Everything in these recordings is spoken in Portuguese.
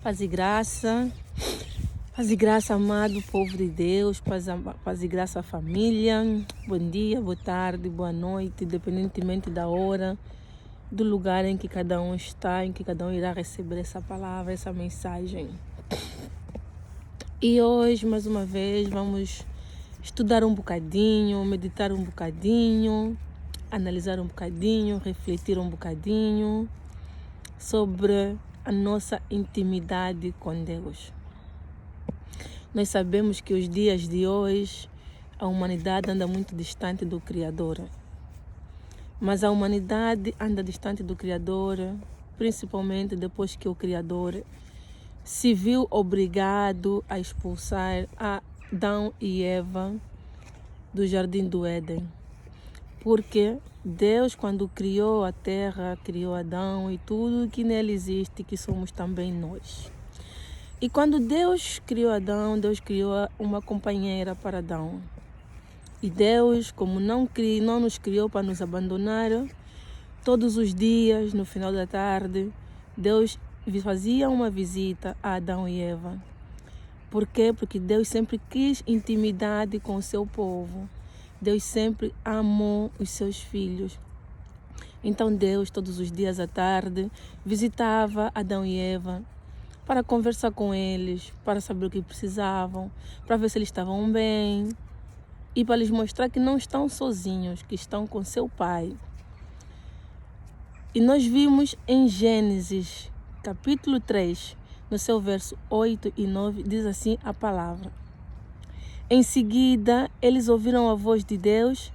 Paz e graça, amado povo de Deus, paz e graça, família. Bom dia, boa tarde, boa noite, independentemente da hora, do lugar em que cada um está, em que cada um irá receber essa palavra, essa mensagem. E hoje, mais uma vez, vamos estudar um bocadinho, meditar um bocadinho, analisar um bocadinho, refletir um bocadinho sobre a nossa intimidade com Deus. Nós sabemos que os dias de hoje a humanidade anda muito distante do Criador. Mas a humanidade anda distante do Criador, principalmente depois que o Criador se viu obrigado a expulsar Adão e Eva do Jardim do Éden. Porque Deus, quando criou a terra, criou Adão e tudo que nele existe, que somos também nós. E quando Deus criou Adão, Deus criou uma companheira para Adão. E Deus, como não nos criou para nos abandonar, todos os dias, no final da tarde, Deus fazia uma visita a Adão e Eva. Por quê? Porque Deus sempre quis intimidade com o seu povo. Deus sempre amou os seus filhos. Então Deus, todos os dias à tarde, visitava Adão e Eva para conversar com eles, para saber o que precisavam, para ver se eles estavam bem e para lhes mostrar que não estão sozinhos, que estão com seu Pai. E nós vimos em Gênesis, capítulo 3, no seu verso 8 e 9, diz assim a palavra: Em seguida, eles ouviram a voz de Deus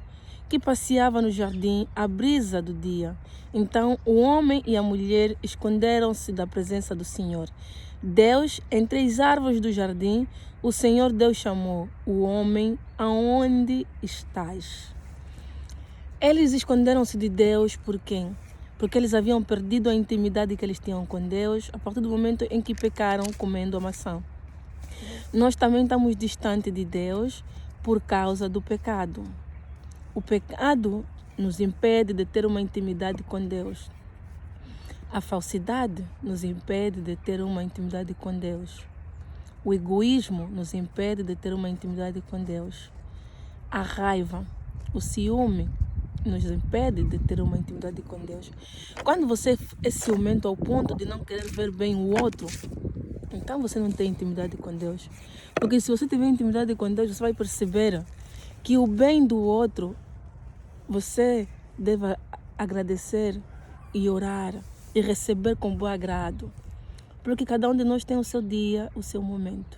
que passeava no jardim à brisa do dia. Então o homem e a mulher esconderam-se da presença do Senhor. Deus, entre as árvores do jardim, o Senhor Deus chamou o homem: aonde estás? Eles esconderam-se de Deus por quê? Porque eles haviam perdido a intimidade que eles tinham com Deus a partir do momento em que pecaram comendo a maçã. Nós também estamos distantes de Deus por causa do pecado. O pecado nos impede de ter uma intimidade com Deus. A falsidade nos impede de ter uma intimidade com Deus. O egoísmo nos impede de ter uma intimidade com Deus. A raiva, o ciúme nos impede de ter uma intimidade com Deus. Quando você é ciumento ao ponto de não querer ver bem o outro, então você não tem intimidade com Deus. Porque se você tiver intimidade com Deus, você vai perceber que o bem do outro você deve agradecer e orar e receber com bom agrado. Porque cada um de nós tem o seu dia, o seu momento.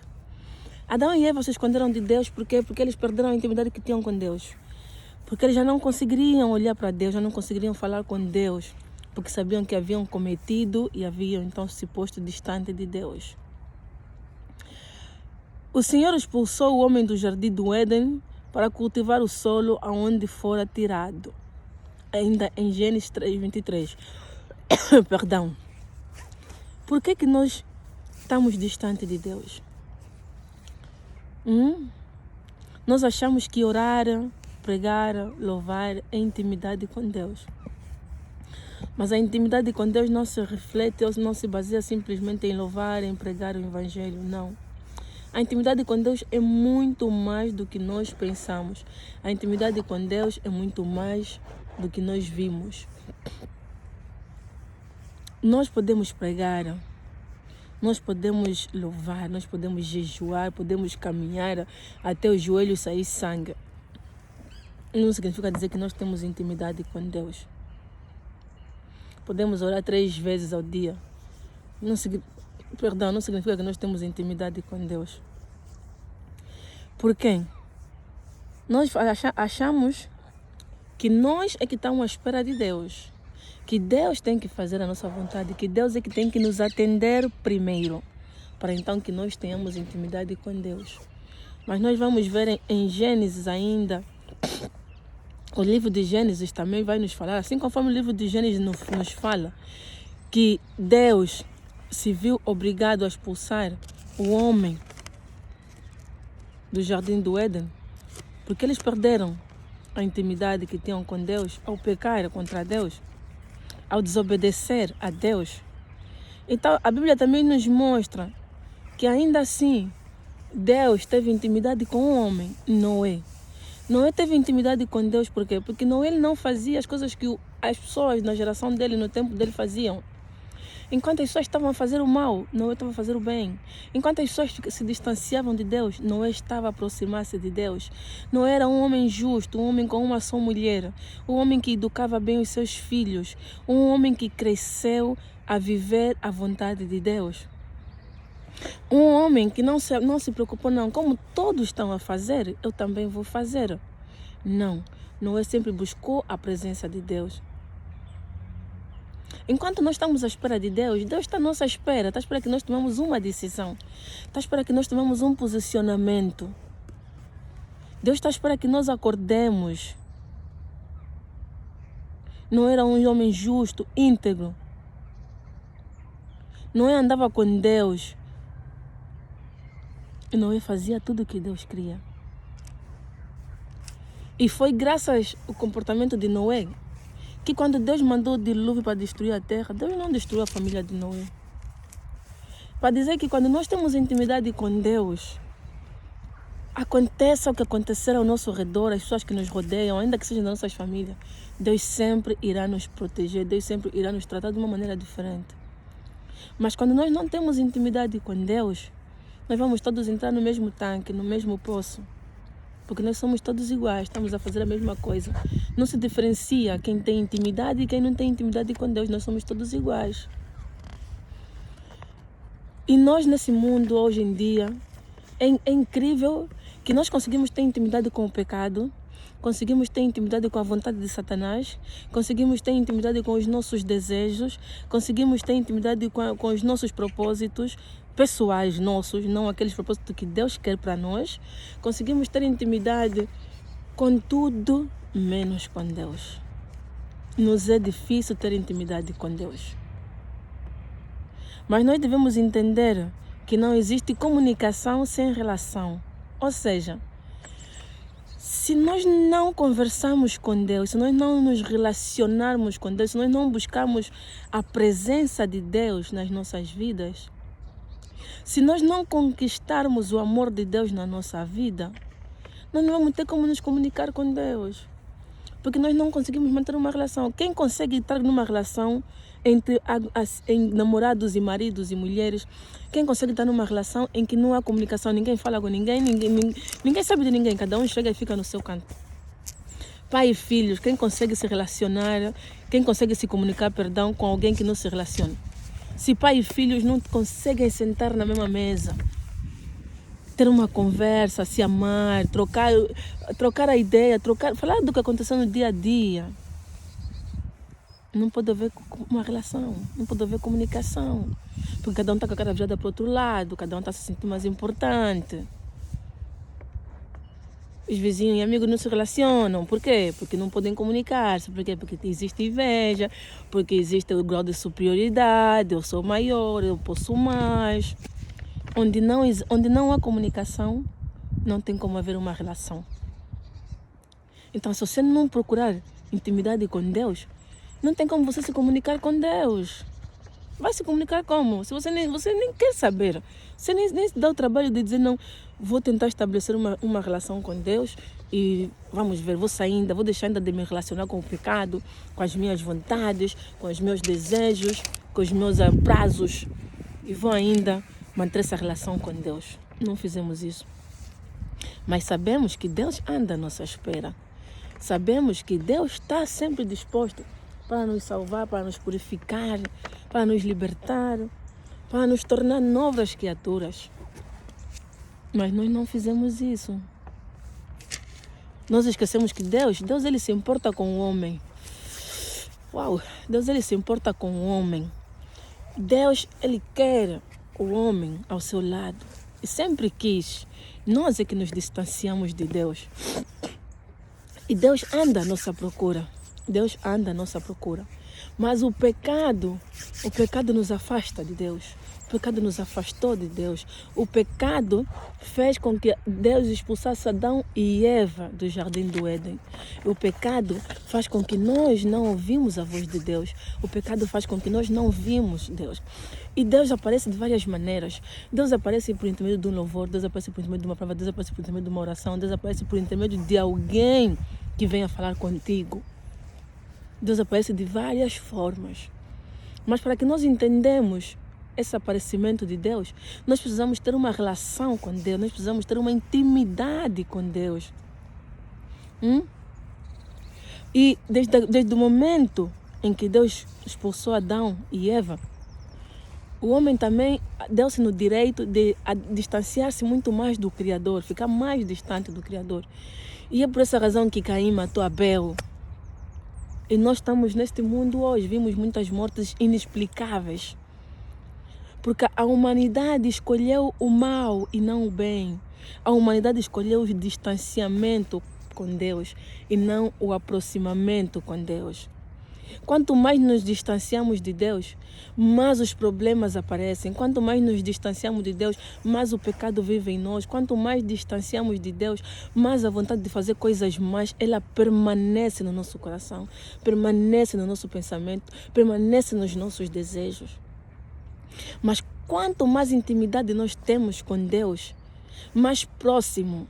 Adão e Eva se esconderam de Deus por quê? Porque eles perderam a intimidade que tinham com Deus. Porque eles já não conseguiriam olhar para Deus, já não conseguiriam falar com Deus. Porque sabiam que haviam cometido e haviam então se posto distante de Deus. O Senhor expulsou o homem do jardim do Éden para cultivar o solo aonde fora tirado. Ainda em Gênesis 3:23. Perdão. Por que nós estamos distantes de Deus? Nós achamos que orar, pregar, louvar é intimidade com Deus. Mas a intimidade com Deus não se reflete, ou não se baseia simplesmente em louvar, em pregar o Evangelho, não. A intimidade com Deus é muito mais do que nós pensamos. A intimidade com Deus é muito mais do que nós vimos. Nós podemos pregar, nós podemos louvar, nós podemos jejuar, podemos caminhar até os joelhos sair sangue. Não significa dizer que nós temos intimidade com Deus. Podemos orar 3 vezes ao dia. Não significa que nós temos intimidade com Deus. Por quê? Nós achamos que nós é que estamos à espera de Deus. Que Deus tem que fazer a nossa vontade. Que Deus é que tem que nos atender primeiro. Para então que nós tenhamos intimidade com Deus. Mas nós vamos ver em Gênesis ainda. O livro de Gênesis também vai nos falar. Assim conforme o livro de Gênesis nos fala. Que Deus se viu obrigado a expulsar o homem do jardim do Éden, porque eles perderam a intimidade que tinham com Deus ao pecar contra Deus, ao desobedecer a Deus. Então, a Bíblia também nos mostra que ainda assim, Deus teve intimidade com o homem, Noé. Noé teve intimidade com Deus, por quê? Porque Noé não fazia as coisas que as pessoas na geração dele, no tempo dele, faziam. Enquanto as pessoas estavam a fazer o mal, Noé estava a fazer o bem. Enquanto as pessoas se distanciavam de Deus, Noé estava a aproximar-se de Deus. Noé era um homem justo, um homem com uma só mulher, um homem que educava bem os seus filhos, um homem que cresceu a viver a vontade de Deus. Um homem que não se preocupou, não, como todos estão a fazer, eu também vou fazer. Não, Noé sempre buscou a presença de Deus. Enquanto nós estamos à espera de Deus, Deus está à nossa espera, está à espera que nós tomemos uma decisão, está à espera que nós tomemos um posicionamento. Deus está à espera que nós acordemos. Não era um homem justo, íntegro. Noé andava com Deus. E Noé fazia tudo o que Deus queria. E foi graças ao comportamento de Noé que quando Deus mandou o dilúvio para destruir a terra, Deus não destruiu a família de Noé. Para dizer que quando nós temos intimidade com Deus, aconteça o que acontecer ao nosso redor, as pessoas que nos rodeiam, ainda que sejam das nossas famílias, Deus sempre irá nos proteger, Deus sempre irá nos tratar de uma maneira diferente. Mas quando nós não temos intimidade com Deus, nós vamos todos entrar no mesmo tanque, no mesmo poço. Porque nós somos todos iguais, estamos a fazer a mesma coisa. Não se diferencia quem tem intimidade e quem não tem intimidade com Deus. Nós somos todos iguais. E nós nesse mundo, hoje em dia, é incrível que nós conseguimos ter intimidade com o pecado, conseguimos ter intimidade com a vontade de Satanás, conseguimos ter intimidade com os nossos desejos, conseguimos ter intimidade com os nossos propósitos pessoais nossos, não aqueles propósitos que Deus quer para nós. Conseguimos ter intimidade com tudo, menos com Deus. Nos é difícil ter intimidade com Deus. Mas nós devemos entender que não existe comunicação sem relação. Ou seja, se nós não conversarmos com Deus, se nós não nos relacionarmos com Deus, se nós não buscarmos a presença de Deus nas nossas vidas, se nós não conquistarmos o amor de Deus na nossa vida, nós não vamos ter como nos comunicar com Deus. Porque nós não conseguimos manter uma relação. Quem consegue estar numa relação entre namorados e maridos e mulheres, quem consegue estar numa relação em que não há comunicação, ninguém fala com ninguém, ninguém sabe de ninguém, cada um chega e fica no seu canto. Pai e filhos, quem consegue se relacionar, quem consegue se comunicar, com alguém que não se relaciona. Se pai e filhos não conseguem sentar na mesma mesa, ter uma conversa, se amar, trocar a ideia, falar do que aconteceu no dia a dia, não pode haver uma relação, não pode haver comunicação. Porque cada um está com a cara virada para o outro lado, cada um está se sentindo mais importante. Os vizinhos e amigos não se relacionam. Por quê? Porque não podem comunicar-se. Por quê? Porque existe inveja, porque existe o grau de superioridade, eu sou maior, eu posso mais. Onde não há comunicação, não tem como haver uma relação. Então, se você não procurar intimidade com Deus, não tem como você se comunicar com Deus. Vai se comunicar como? Se você nem quer saber. Você nem se dá o trabalho de dizer, não, vou tentar estabelecer uma relação com Deus e vamos ver, vou deixar ainda de me relacionar com o pecado, com as minhas vontades, com os meus desejos, com os meus prazos e vou ainda manter essa relação com Deus. Não fizemos isso. Mas sabemos que Deus anda à nossa espera. Sabemos que Deus está sempre disposto para nos salvar, para nos purificar, para nos libertar, para nos tornar novas criaturas. Mas nós não fizemos isso. Nós esquecemos que Deus ele se importa com o homem. Uau! Deus ele se importa com o homem. Deus ele quer o homem ao seu lado. E sempre quis. Nós é que nos distanciamos de Deus. E Deus anda à nossa procura. Deus anda à nossa procura. Mas o pecado nos afasta de Deus. O pecado nos afastou de Deus. O pecado fez com que Deus expulsasse Adão e Eva do jardim do Éden. O pecado faz com que nós não ouvimos a voz de Deus. O pecado faz com que nós não vimos Deus. E Deus aparece de várias maneiras. Deus aparece por intermédio de um louvor, Deus aparece por intermédio de uma prova, Deus aparece por intermédio de uma oração, Deus aparece por intermédio de alguém que venha falar contigo. Deus aparece de várias formas. Mas para que nós entendamos esse aparecimento de Deus, nós precisamos ter uma relação com Deus, nós precisamos ter uma intimidade com Deus. E desde o momento em que Deus expulsou Adão e Eva, o homem também deu-se no direito de distanciar-se muito mais do Criador, ficar mais distante do Criador. E é por essa razão que Caim matou Abel. E nós estamos neste mundo hoje, vimos muitas mortes inexplicáveis. Porque a humanidade escolheu o mal e não o bem. A humanidade escolheu o distanciamento com Deus e não o aproximamento com Deus. Quanto mais nos distanciamos de Deus, mais os problemas aparecem. Quanto mais nos distanciamos de Deus, mais o pecado vive em nós. Quanto mais distanciamos de Deus, mais a vontade de fazer coisas más, ela permanece no nosso coração, permanece no nosso pensamento, permanece nos nossos desejos. Mas quanto mais intimidade nós temos com Deus, mais próximo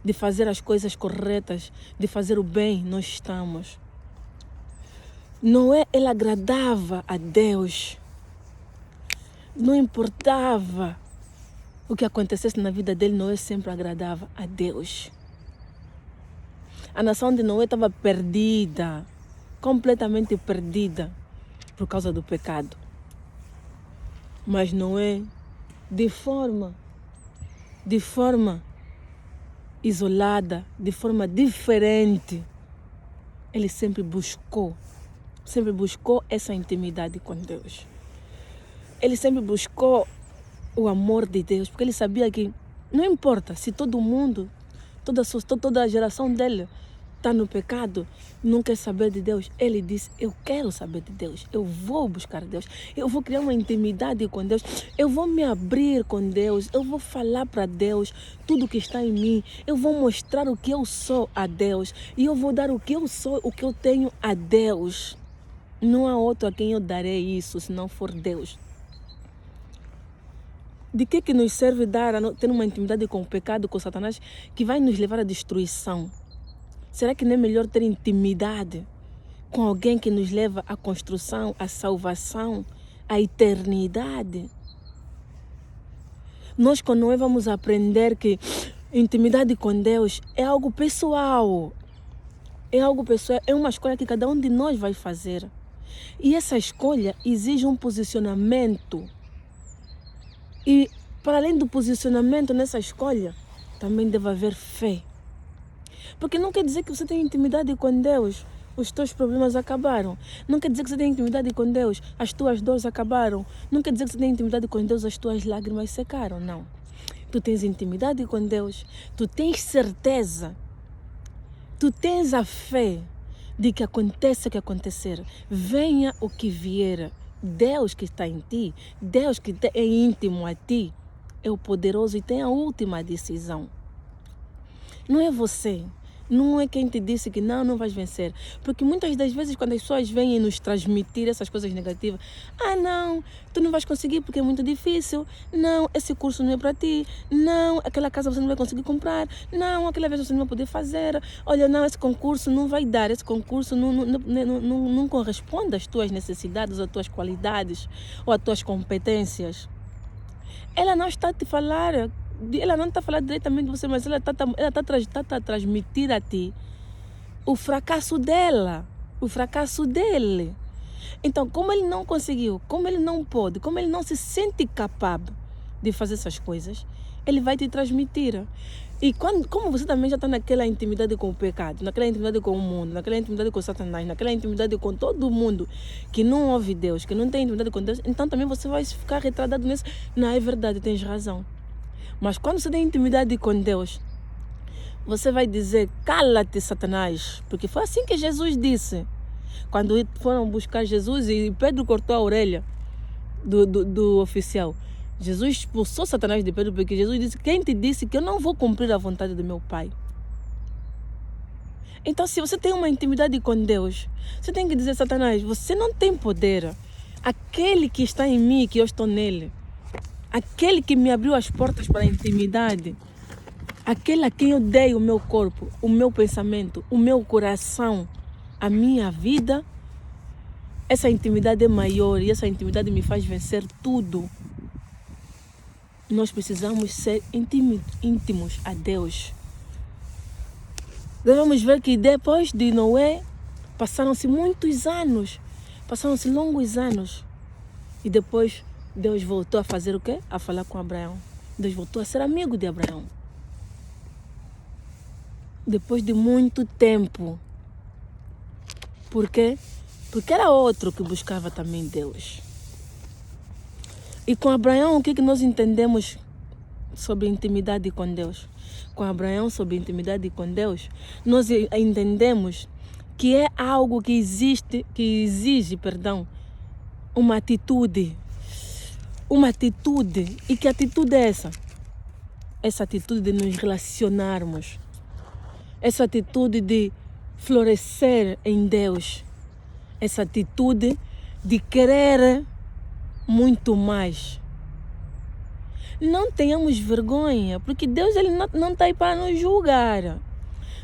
de fazer as coisas corretas, de fazer o bem, nós estamos. Noé, ele agradava a Deus. Não importava o que acontecesse na vida dele, Noé sempre agradava a Deus. A nação de Noé estava perdida, completamente perdida por causa do pecado. Mas Noé, de forma isolada, de forma diferente, ele sempre buscou essa intimidade com Deus. Ele sempre buscou o amor de Deus, porque ele sabia que não importa se todo mundo, toda a geração dele está no pecado, não quer saber de Deus. Ele disse, eu quero saber de Deus, eu vou buscar Deus, eu vou criar uma intimidade com Deus, eu vou me abrir com Deus, eu vou falar para Deus tudo que está em mim, eu vou mostrar o que eu sou a Deus e eu vou dar o que eu sou, o que eu tenho a Deus. Não há outro a quem eu darei isso, se não for Deus. De que nos serve ter uma intimidade com o pecado, com Satanás, que vai nos levar à destruição? Será que não é melhor ter intimidade com alguém que nos leva à construção, à salvação, à eternidade? Nós com Noé vamos aprender que intimidade com Deus é algo pessoal. É algo pessoal, é uma escolha que cada um de nós vai fazer. E essa escolha exige um posicionamento. E para além do posicionamento nessa escolha, também deve haver fé. Porque não quer dizer que você tem intimidade com Deus, os teus problemas acabaram. Não quer dizer que você tem intimidade com Deus, as tuas dores acabaram. Não quer dizer que você tem intimidade com Deus, as tuas lágrimas secaram. Não. Tu tens intimidade com Deus, tu tens certeza, tu tens a fé de que aconteça o que acontecer, venha o que vier, Deus que está em ti, Deus que é íntimo a ti, é o poderoso e tem a última decisão. Não é você, não é quem te disse que não vais vencer. Porque muitas das vezes quando as pessoas vêm nos transmitir essas coisas negativas, não, tu não vais conseguir porque é muito difícil, não, esse curso não é para ti, não, aquela casa você não vai conseguir comprar, não, aquela vez você não vai poder fazer, olha, não, esse concurso não vai dar, esse concurso não corresponde às tuas necessidades, às tuas qualidades ou às tuas competências. Ela não está a te falar, ela não está a falar diretamente de você, mas ela está a transmitir a ti o fracasso dela, o fracasso dele. Então, como ele não conseguiu, como ele não pode, como ele não se sente capaz de fazer essas coisas, ele vai te transmitir. E como você também já está naquela intimidade com o pecado, naquela intimidade com o mundo, naquela intimidade com Satanás, naquela intimidade com todo mundo que não ouve Deus, que não tem intimidade com Deus, então também você vai ficar retardado nisso. Não, é verdade, tens razão. Mas quando você tem intimidade com Deus, você vai dizer, cala-te, Satanás. Porque foi assim que Jesus disse. Quando foram buscar Jesus e Pedro cortou a orelha do oficial. Jesus expulsou Satanás de Pedro porque Jesus disse: quem te disse que eu não vou cumprir a vontade do meu Pai? Então, se você tem uma intimidade com Deus, você tem que dizer: Satanás, você não tem poder. Aquele que está em mim, que eu estou nele, aquele que me abriu as portas para a intimidade, aquele a quem eu dei o meu corpo, o meu pensamento, o meu coração, a minha vida, essa intimidade é maior e essa intimidade me faz vencer tudo. Nós precisamos ser íntimos a Deus. Devemos ver que depois de Noé, passaram-se muitos anos, passaram-se longos anos. E depois Deus voltou a fazer o quê? A falar com Abraão. Deus voltou a ser amigo de Abraão. Depois de muito tempo. Por quê? Porque era outro que buscava também Deus. E com Abraão, o que nós entendemos sobre intimidade com Deus? Com Abraão, sobre intimidade com Deus, nós entendemos que é algo que exige, uma atitude. Uma atitude. E que atitude é essa? Essa atitude de nos relacionarmos. Essa atitude de florescer em Deus. Essa atitude de querer muito mais. Não tenhamos vergonha, porque Deus ele não está aí para nos julgar.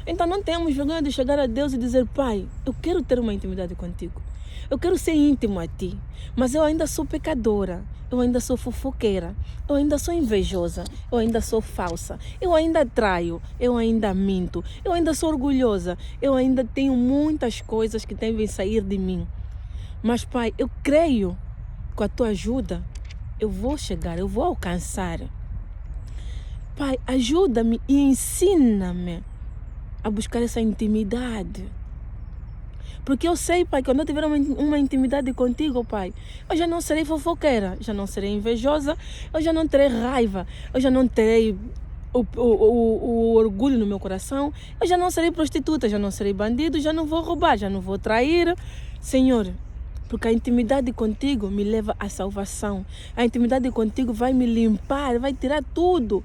Então não tenhamos vergonha de chegar a Deus e dizer: Pai, eu quero ter uma intimidade contigo. Eu quero ser íntimo a ti, mas eu ainda sou pecadora, eu ainda sou fofoqueira, eu ainda sou invejosa, eu ainda sou falsa, eu ainda traio, eu ainda minto, eu ainda sou orgulhosa, eu ainda tenho muitas coisas que devem sair de mim. Mas Pai, eu creio, com a tua ajuda, eu vou chegar, eu vou alcançar. Pai, ajuda-me e ensina-me a buscar essa intimidade. Porque eu sei, Pai, quando eu tiver uma intimidade contigo, Pai, eu já não serei fofoqueira, já não serei invejosa, eu já não terei raiva, eu já não terei o orgulho no meu coração, eu já não serei prostituta, já não serei bandido, já não vou roubar, já não vou trair. Senhor, porque a intimidade contigo me leva à salvação. A intimidade contigo vai me limpar, vai tirar tudo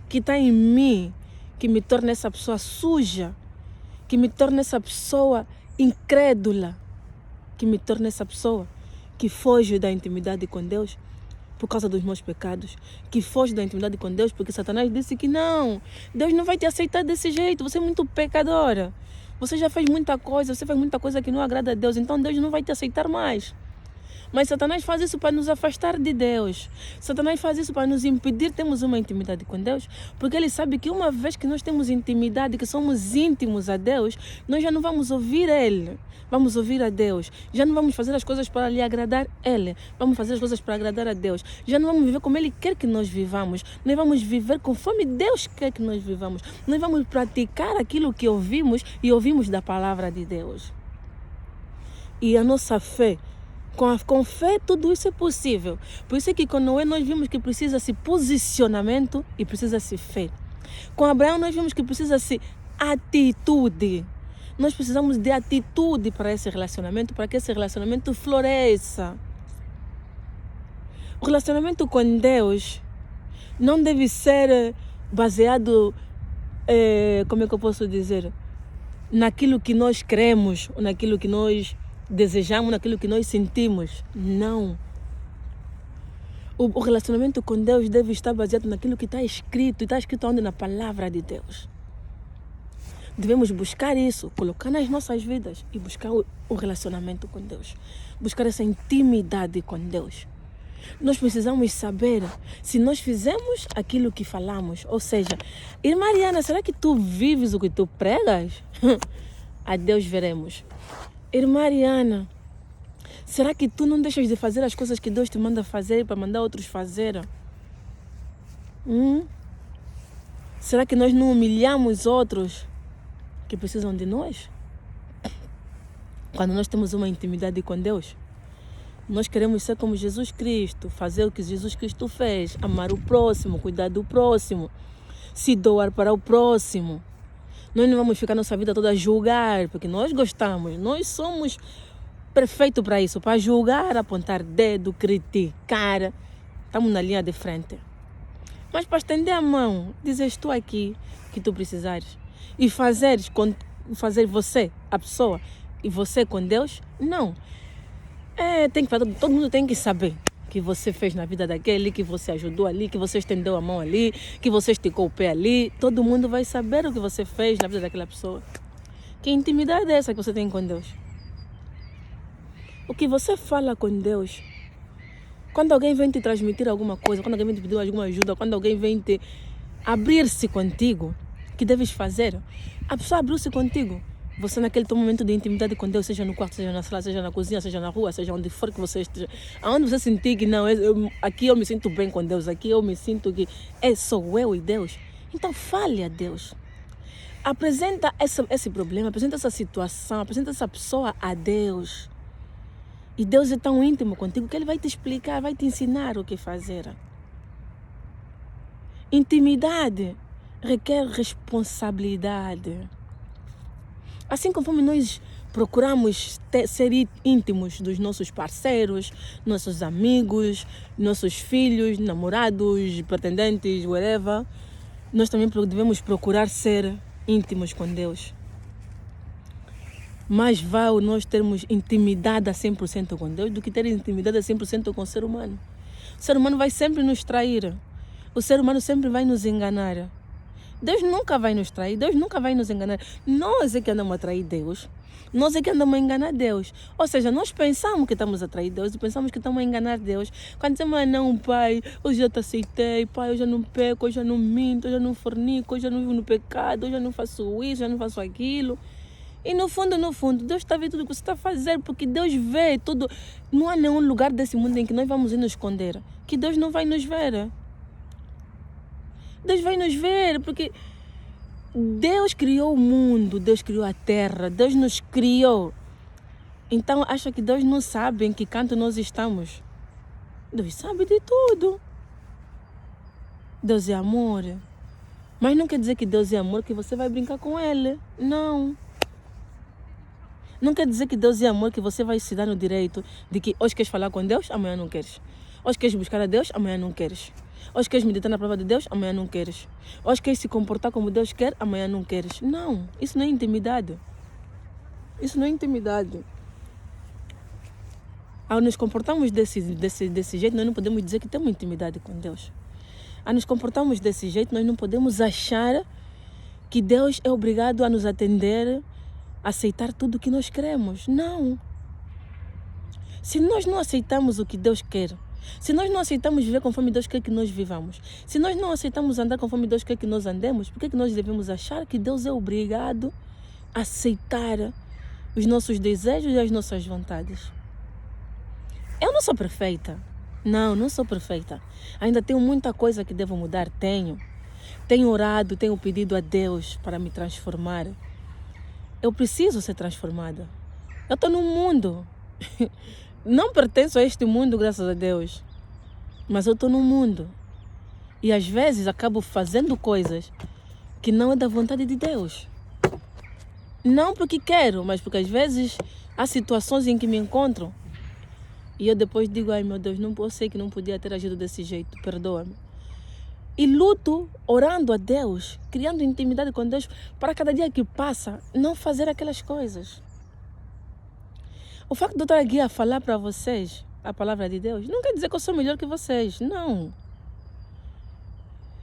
que está em mim, que me torna essa pessoa suja, que me torna essa pessoa incrédula, que me torna essa pessoa que foge da intimidade com Deus por causa dos meus pecados, que foge da intimidade com Deus porque Satanás disse que não, Deus não vai te aceitar desse jeito, você é muito pecadora, você já fez muita coisa, você faz muita coisa que não agrada a Deus, então Deus não vai te aceitar mais. Mas Satanás faz isso para nos afastar de Deus. Satanás faz isso para nos impedir de termos uma intimidade com Deus, porque ele sabe que uma vez que nós temos intimidade, que somos íntimos a Deus, nós já não vamos ouvir Ele, vamos ouvir a Deus. Já não vamos fazer as coisas para lhe agradar Ele, vamos fazer as coisas para agradar a Deus. Já não vamos viver como Ele quer que nós vivamos, nós vamos viver conforme Deus quer que nós vivamos. Nós vamos praticar aquilo que ouvimos e ouvimos da palavra de Deus. E a nossa fé, com fé tudo isso é possível. Por isso é que com Noé nós vimos que precisa-se posicionamento e precisa-se fé. Com Abraão nós vimos que precisa-se atitude. Nós precisamos de atitude para esse relacionamento, para que esse relacionamento floresça. O relacionamento com Deus não deve ser baseado, como é que eu posso dizer, naquilo que nós queremos, naquilo que nós desejamos, naquilo que nós sentimos. Não. O relacionamento com Deus deve estar baseado naquilo que está escrito. E está escrito onde? Na palavra de Deus. Devemos buscar isso, colocar nas nossas vidas e buscar o relacionamento com Deus. Buscar essa intimidade com Deus. Nós precisamos saber se nós fizemos aquilo que falamos. Ou seja, irmã Mariana, será que tu vives o que tu pregas? A Deus veremos. Irmã Ariana, será que tu não deixas de fazer as coisas que Deus te manda fazer para mandar outros fazer? Será que nós não humilhamos outros que precisam de nós? Quando nós temos uma intimidade com Deus, nós queremos ser como Jesus Cristo, fazer o que Jesus Cristo fez, amar o próximo, cuidar do próximo, se doar para o próximo. Nós não vamos ficar nossa vida toda a julgar, porque nós gostamos, nós somos perfeitos para isso, para julgar, apontar dedo, criticar, estamos na linha de frente. Mas para estender a mão, dizer estou aqui, que tu precisares. E fazer você, a pessoa, e você com Deus, não. Todo mundo tem que saber que você fez na vida daquele, que você ajudou ali, que você estendeu a mão ali, que você esticou o pé ali. Todo mundo vai saber o que você fez na vida daquela pessoa. Que intimidade é essa que você tem com Deus? O que você fala com Deus, quando alguém vem te transmitir alguma coisa, quando alguém vem te pedir alguma ajuda, quando alguém vem te abrir-se contigo, que deves fazer, a pessoa abriu-se contigo. Você naquele teu momento de intimidade com Deus, seja no quarto, seja na sala, seja na cozinha, seja na rua, seja onde for que você esteja, aonde você sentir que não, aqui eu me sinto bem com Deus, aqui eu me sinto que sou eu e Deus. Então fale a Deus. Apresenta esse problema, apresenta essa situação, apresenta essa pessoa a Deus. E Deus é tão íntimo contigo que Ele vai te explicar, vai te ensinar o que fazer. Intimidade requer responsabilidade. Assim conforme nós procuramos ser íntimos dos nossos parceiros, nossos amigos, nossos filhos, namorados, pretendentes, whatever, nós também devemos procurar ser íntimos com Deus. Mais vale nós termos intimidade a 100% com Deus do que ter intimidade a 100% com o ser humano. O ser humano vai sempre nos trair. O ser humano sempre vai nos enganar. Deus nunca vai nos trair, Deus nunca vai nos enganar. Nós é que andamos a trair Deus. Nós é que andamos a enganar Deus. Ou seja, nós pensamos que estamos a trair Deus e pensamos que estamos a enganar Deus. Quando dizemos, não, pai, hoje já te aceitei, pai, eu já não peco, eu já não minto, eu já não fornico, eu já não vivo no pecado, eu já não faço isso, eu já não faço aquilo. E no fundo, Deus está vendo tudo o que você está fazendo, porque Deus vê tudo. Não há nenhum lugar desse mundo em que nós vamos ir nos esconder, que Deus não vai nos ver. Deus vai nos ver, porque Deus criou o mundo, Deus criou a terra, Deus nos criou. Então, acha que Deus não sabe em que canto nós estamos? Deus sabe de tudo. Deus é amor. Mas não quer dizer que Deus é amor que você vai brincar com Ele. Não. Não quer dizer que Deus é amor que você vai se dar no direito de que hoje queres falar com Deus, amanhã não queres. Hoje queres buscar a Deus, amanhã não queres. Hoje queres meditar na palavra de Deus, amanhã não queres. Hoje queres se comportar como Deus quer, amanhã não queres. Não, isso não é intimidade. Isso não é intimidade. Ao nos comportarmos desse jeito, nós não podemos dizer que temos intimidade com Deus. Ao nos comportarmos desse jeito, nós não podemos achar que Deus é obrigado a nos atender, a aceitar tudo o que nós queremos. Não. Se nós não aceitamos o que Deus quer, se nós não aceitamos viver conforme Deus quer que nós vivamos, se nós não aceitamos andar conforme Deus quer que nós andemos, por que nós devemos achar que Deus é obrigado a aceitar os nossos desejos e as nossas vontades? Eu não sou perfeita. Não sou perfeita. Ainda tenho muita coisa que devo mudar. Tenho orado, tenho pedido a Deus para me transformar. Eu preciso ser transformada. Eu estou num mundo. Não pertenço a este mundo, graças a Deus. Mas eu estou num mundo. E às vezes acabo fazendo coisas que não é da vontade de Deus. Não porque quero, mas porque às vezes há situações em que me encontro e eu depois digo, ai meu Deus, sei que não podia ter agido desse jeito, perdoa-me. E luto orando a Deus, criando intimidade com Deus, para cada dia que passa não fazer aquelas coisas. O facto de eu estar aqui a falar para vocês a palavra de Deus não quer dizer que eu sou melhor que vocês, não.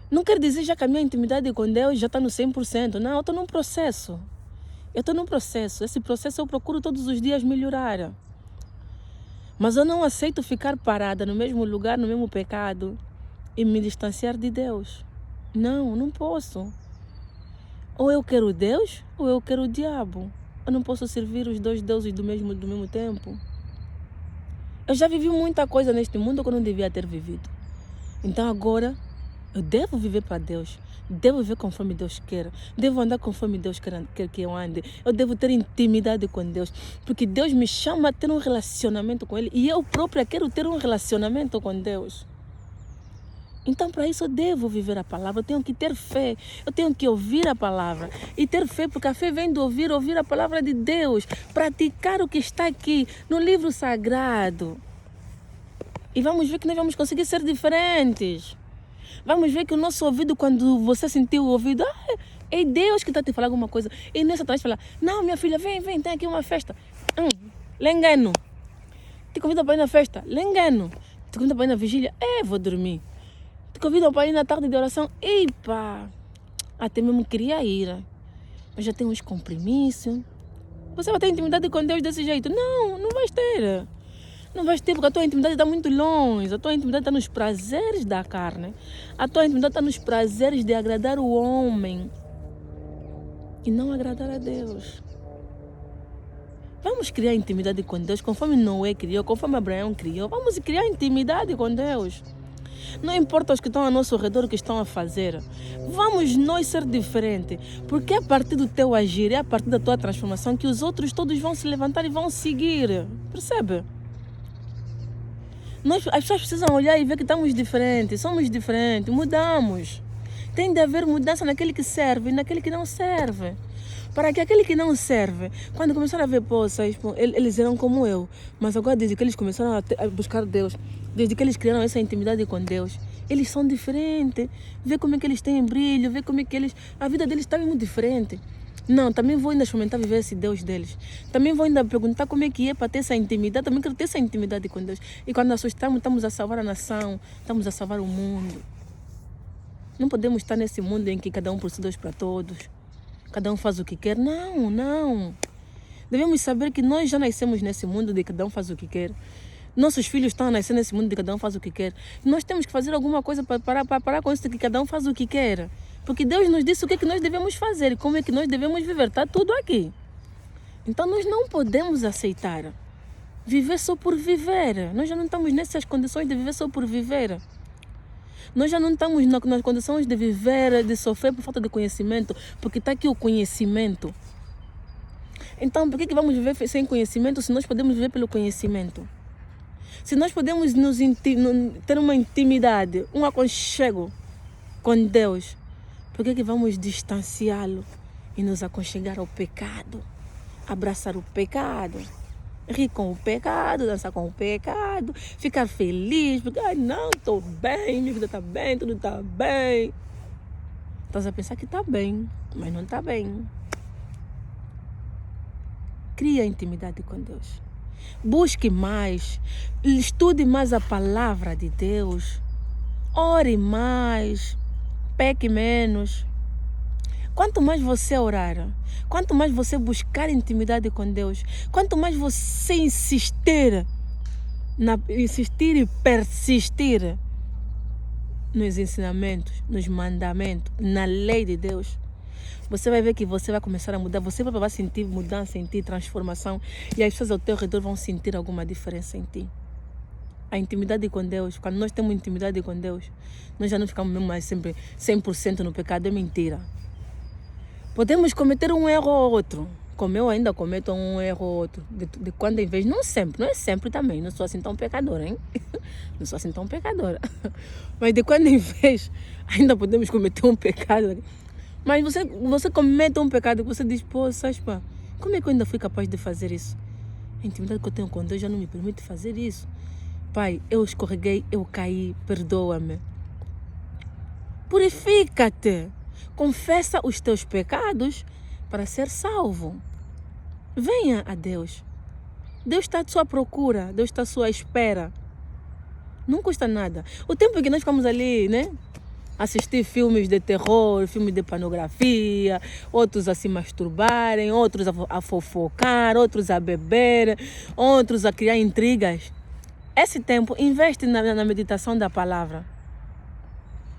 Não quer dizer já que a minha intimidade com Deus já está no 100%. Não, eu estou num processo. Esse processo eu procuro todos os dias melhorar. Mas eu não aceito ficar parada no mesmo lugar, no mesmo pecado e me distanciar de Deus. Não posso. Ou eu quero Deus ou eu quero o diabo. Eu não posso servir os dois deuses do mesmo tempo. Eu já vivi muita coisa neste mundo que eu não devia ter vivido. Então agora eu devo viver para Deus. Devo viver conforme Deus quer. Devo andar conforme Deus quer que eu ande. Eu devo ter intimidade com Deus. Porque Deus me chama a ter um relacionamento com Ele. E eu própria quero ter um relacionamento com Deus. Então, para isso, eu devo viver a palavra. Eu tenho que ter fé. Eu tenho que ouvir a palavra. E ter fé, porque a fé vem de ouvir a palavra de Deus. Praticar o que está aqui no livro sagrado. E vamos ver que nós vamos conseguir ser diferentes. Vamos ver que o nosso ouvido, quando você sentir o ouvido, é Deus que está te falando alguma coisa. E nessa atrás fala, não, minha filha, vem, tem aqui uma festa. Lhe engano. Te convido para ir na festa. Lhe engano. Te convido para ir na vigília. Vou dormir. Te convido para ir na tarde de oração. Epa, até mesmo queria ir. Mas já tenho uns compromissos. Você vai ter intimidade com Deus desse jeito? Não, não vais ter. Não vais ter, porque a tua intimidade está muito longe. A tua intimidade está nos prazeres da carne. A tua intimidade está nos prazeres de agradar o homem e não agradar a Deus. Vamos criar intimidade com Deus conforme Noé criou, conforme Abraão criou. Vamos criar intimidade com Deus. Não importa os que estão ao nosso redor o que estão a fazer. Vamos nós ser diferentes. Porque é a partir do teu agir, é a partir da tua transformação que os outros todos vão se levantar e vão seguir. Percebe? As pessoas precisam olhar e ver que estamos diferentes. Somos diferentes, mudamos. Tem de haver mudança naquele que serve e naquele que não serve. Para que aquele que não serve, quando começaram a ver, eles eram como eu. Mas agora, desde que eles começaram a buscar Deus, desde que eles criaram essa intimidade com Deus, eles são diferentes. Vê como é que eles têm brilho, vê como é que a vida deles está muito diferente. Não, também vou ainda experimentar viver esse Deus deles. Também vou ainda perguntar como é que é para ter essa intimidade. Também quero ter essa intimidade com Deus. E quando nós estamos a salvar a nação, estamos a salvar o mundo. Não podemos estar nesse mundo em que cada um por si, Deus para todos. Cada um faz o que quer. Não, não. Devemos saber que nós já nascemos nesse mundo de cada um faz o que quer. Nossos filhos estão a nascer nesse mundo de cada um faz o que quer. Nós temos que fazer alguma coisa para parar com isso de que cada um faz o que quer. Porque Deus nos disse o que é que nós devemos fazer e como é que nós devemos viver. Está tudo aqui. Então nós não podemos aceitar viver só por viver. Nós já não estamos nessas condições de viver só por viver. Nós já não estamos nas condições de viver, de sofrer por falta de conhecimento, porque está aqui o conhecimento. Então, por que vamos viver sem conhecimento se nós podemos viver pelo conhecimento? Se nós podemos ter uma intimidade, um aconchego com Deus, por que vamos distanciá-lo e nos aconchegar ao pecado? Abraçar o pecado, rir com o pecado, dançar com o pecado, ficar feliz, porque não, estou bem, minha vida está bem, tudo está bem. Estás a pensar que está bem, mas não está bem. Cria intimidade com Deus. Busque mais, estude mais a palavra de Deus, ore mais, peque menos. Quanto mais você orar, quanto mais você buscar intimidade com Deus, quanto mais você insistir e persistir nos ensinamentos, nos mandamentos, na lei de Deus, você vai ver que você vai começar a mudar, você vai sentir mudança em ti, transformação, e as pessoas ao teu redor vão sentir alguma diferença em ti. A intimidade com Deus, quando nós temos intimidade com Deus, nós já não ficamos mesmo mais sempre 100% no pecado, é mentira. Podemos cometer um erro ou outro, como eu ainda cometo um erro ou outro, de quando em vez, não é sempre também, não sou assim tão pecadora, hein? Não sou assim tão pecadora. Mas de quando em vez, ainda podemos cometer um pecado. Mas você comete um pecado que você diz, como é que eu ainda fui capaz de fazer isso? A intimidade que eu tenho com Deus já não me permite fazer isso. Pai, eu escorreguei, eu caí, perdoa-me. Purifica-te. Confessa os teus pecados para ser salvo. Venha a Deus. Deus está à sua procura, Deus está à sua espera. Não custa nada. O tempo que nós ficamos ali, né? Assistir filmes de terror, filmes de pornografia, outros a se masturbarem, outros a fofocar, outros a beber, outros a criar intrigas. Esse tempo, investe na meditação da palavra.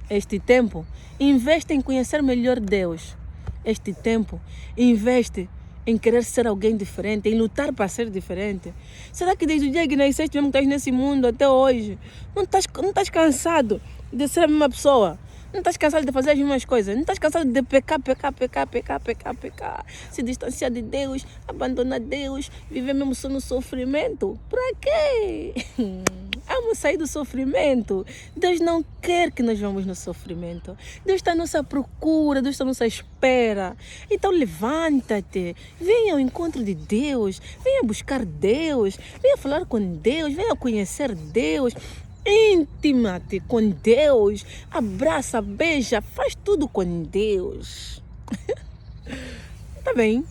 Este tempo, investe em conhecer melhor Deus. Este tempo, investe em querer ser alguém diferente, em lutar para ser diferente. Será que desde o dia que nasceste mesmo que estás nesse mundo até hoje, não estás cansado de ser a mesma pessoa? Não estás cansado de fazer as mesmas coisas? Não estás cansado de pecar? Se distanciar de Deus, abandonar Deus, viver mesmo só no sofrimento? Para quê? Vamos sair do sofrimento. Deus não quer que nós vamos no sofrimento. Deus está à nossa procura, Deus está à nossa espera. Então levanta-te, venha ao encontro de Deus, venha buscar Deus, venha falar com Deus, venha conhecer Deus. íntima-te com Deus, abraça, beija, faz tudo com Deus. Tá bem?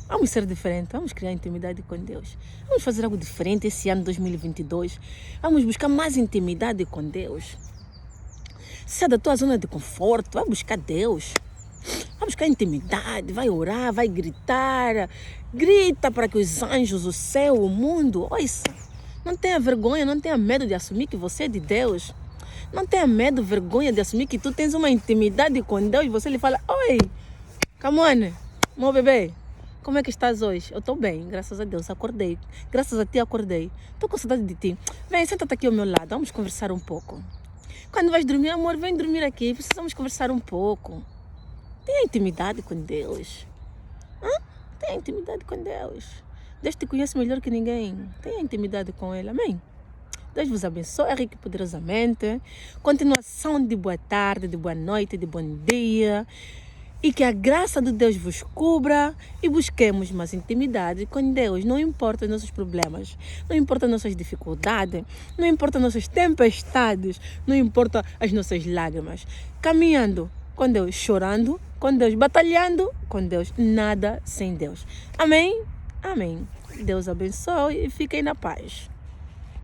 Vamos ser diferentes, vamos criar intimidade com Deus. Vamos fazer algo diferente esse ano 2022. Vamos buscar mais intimidade com Deus. Sai da tua zona de conforto, vai buscar Deus. Vai buscar intimidade, vai orar, vai gritar. Grita para que os anjos, o céu, o mundo, ouça. Não tenha vergonha, não tenha medo de assumir que você é de Deus. Não tenha medo, vergonha de assumir que tu tens uma intimidade com Deus e você lhe fala: oi, come on, meu bebê. Como é que estás hoje? Eu estou bem, graças a Deus, acordei. Graças a ti acordei. Estou com saudade de ti. Vem, senta-te aqui ao meu lado, vamos conversar um pouco. Quando vais dormir, amor, vem dormir aqui, precisamos conversar um pouco. Tenha intimidade com Deus. Tenha intimidade com Deus. Deus te conhece melhor que ninguém. Tenha intimidade com Ele, amém? Deus vos abençoe rico e poderosamente. Continuação de boa tarde, de boa noite, de bom dia. E que a graça de Deus vos cubra e busquemos mais intimidade com Deus. Não importa os nossos problemas, não importa as nossas dificuldades, não importa as nossas tempestades, não importa as nossas lágrimas. Caminhando com Deus, chorando com Deus, batalhando com Deus, nada sem Deus. Amém? Amém. Deus abençoe e fiquem na paz.